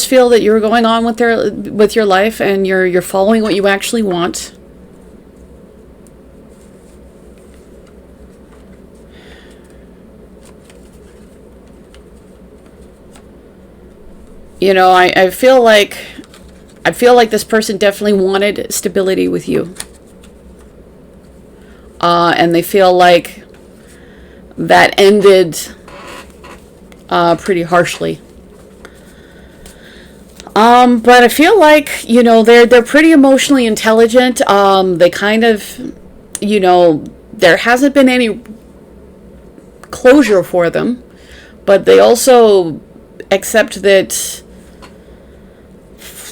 feel that you're going on with your life, and you're following what you actually want. I feel like this person definitely wanted stability with you. And they feel like that ended pretty harshly. But I feel like, they're pretty emotionally intelligent. They kind of, there hasn't been any closure for them, but they also accept that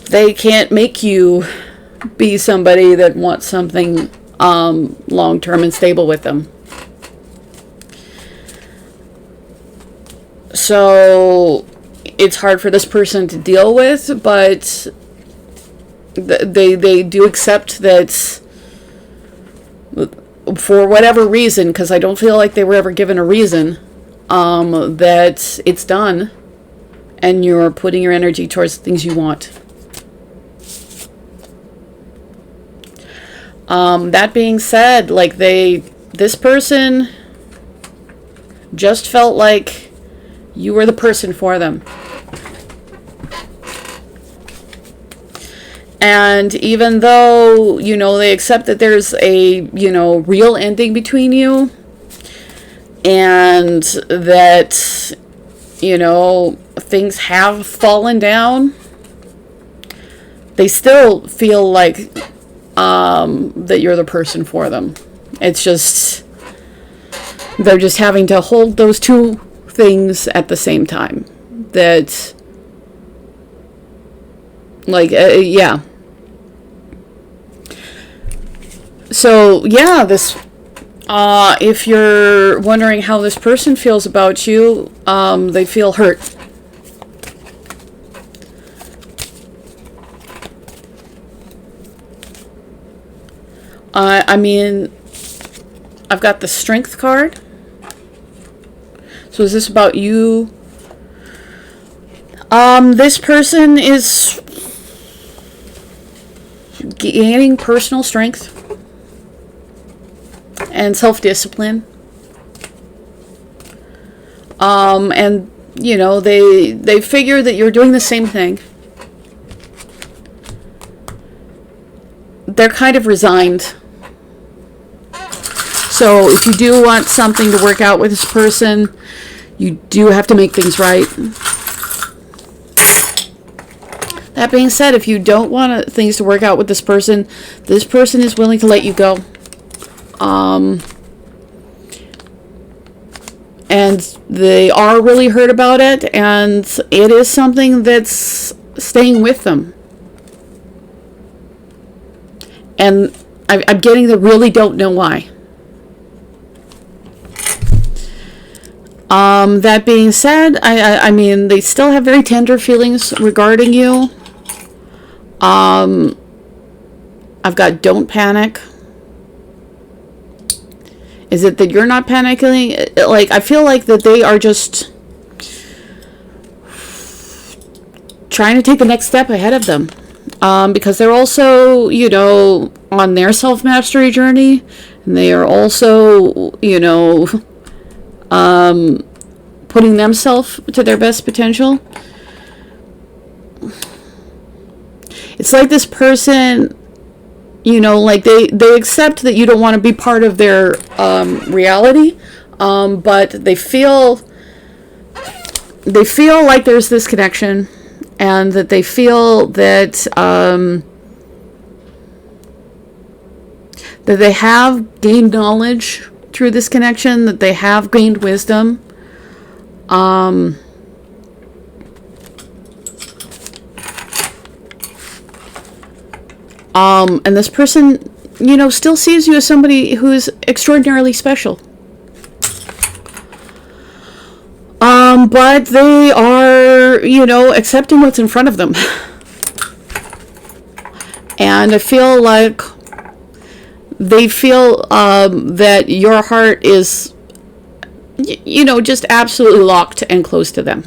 they can't make you be somebody that wants something long-term and stable with them. So it's hard for this person to deal with, but they do accept that for whatever reason, because I don't feel like they were ever given a reason, that it's done, and you're putting your energy towards the things you want. That being said, like this person just felt like you were the person for them. And even though, they accept that there's a, real ending between you, and that, things have fallen down, they still feel like that you're the person for them. It's just, they're just having to hold those two things at the same time. That, yeah. So, yeah, this, if you're wondering how this person feels about you, they feel hurt. I've got the Strength card. So is this about you? This person is gaining personal strength and self-discipline. And, they figure that you're doing the same thing. They're kind of resigned. So if you do want something to work out with this person, you do have to make things right. That being said, if you don't want things to work out with this person is willing to let you go. And they are really hurt about it, and it is something that's staying with them. And I'm getting the really don't know why. That being said, I mean, they still have very tender feelings regarding you. I've got don't panic. Is it that you're not panicking? Like, I feel like that they are just trying to take the next step ahead of them. Because they're also, on their self-mastery journey. And they are also, putting themselves to their best potential. It's like this person, like they accept that you don't want to be part of their reality, but they feel like there's this connection, and that they feel that that they have gained knowledge through this connection, that they have gained wisdom. And this person, still sees you as somebody who is extraordinarily special. But they are, accepting what's in front of them. And I feel like they feel that your heart is, just absolutely locked and close to them.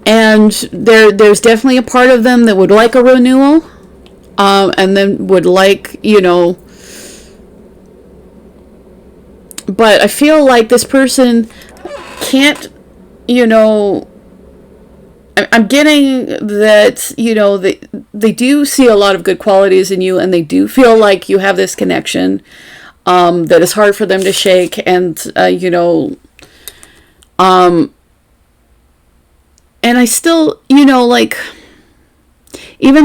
And there's definitely a part of them that would like a renewal, and then would like, but I feel like this person can't, I'm getting that, they do see a lot of good qualities in you, and they do feel like you have this connection that is hard for them to shake, and, and I still, even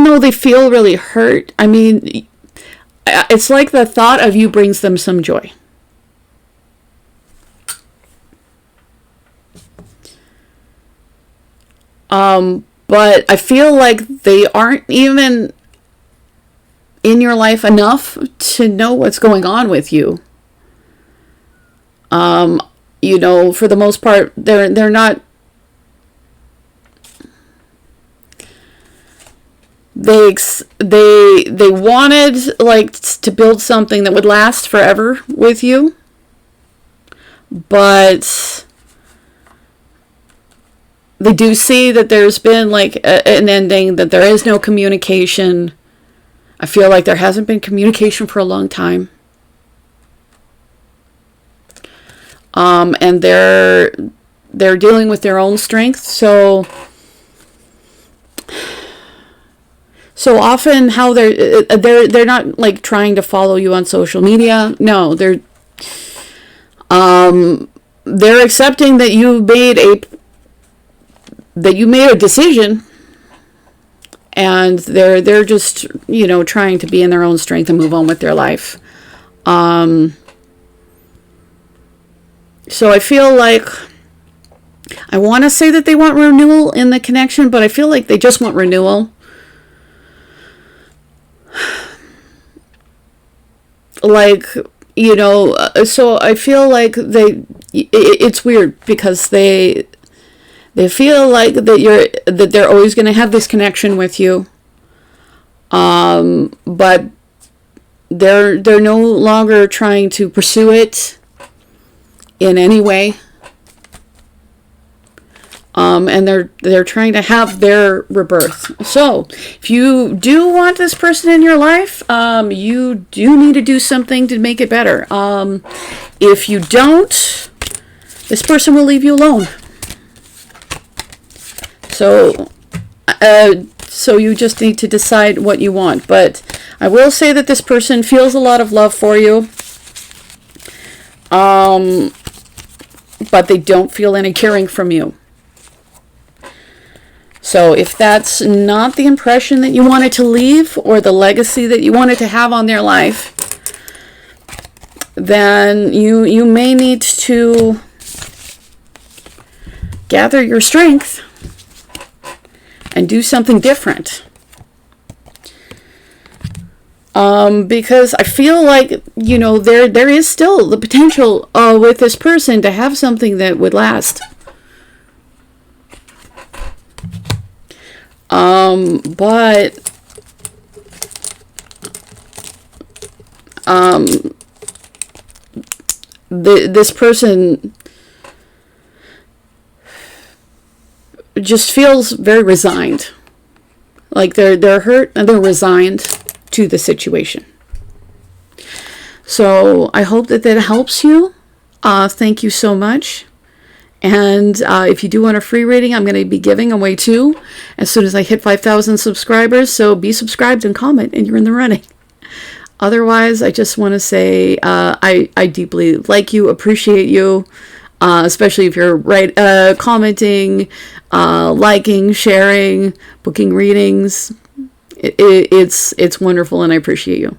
though they feel really hurt, I mean, it's like the thought of you brings them some joy. But I feel like they aren't even in your life enough to know what's going on with you. You know, for the most part, they're not. They wanted like to build something that would last forever with you, but they do see that there's been like an ending, that there is no communication. I feel like there hasn't been communication for a long time. And they're dealing with their own strength. So often how they're not like trying to follow you on social media. No, they're accepting that you made a decision, and they're just, you know, trying to be in their own strength and move on with their life. So I feel like I want to say that they want renewal in the connection, but I feel like they just want renewal. Like, you know, so I feel like it's weird because they feel like that they're always going to have this connection with you. But they're no longer trying to pursue it in any way. And they're trying to have their rebirth. So, if you do want this person in your life, you do need to do something to make it better. If you don't, this person will leave you alone. So you just need to decide what you want. But I will say that this person feels a lot of love for you. But they don't feel any caring from you. So if that's not the impression that you wanted to leave, or the legacy that you wanted to have on their life, then you may need to gather your strength and do something different. Because I feel like, you know, there is still the potential with this person to have something that would last. But this person just feels very resigned. Like they're hurt and they're resigned to the situation. So I hope that helps you. Thank you so much. And if you do want a free reading, I'm going to be giving away 2 as soon as I hit 5,000 subscribers. So be subscribed and comment, and you're in the running. Otherwise, I just want to say I deeply like you, appreciate you, especially if you're commenting, liking, sharing, booking readings. It's wonderful, and I appreciate you.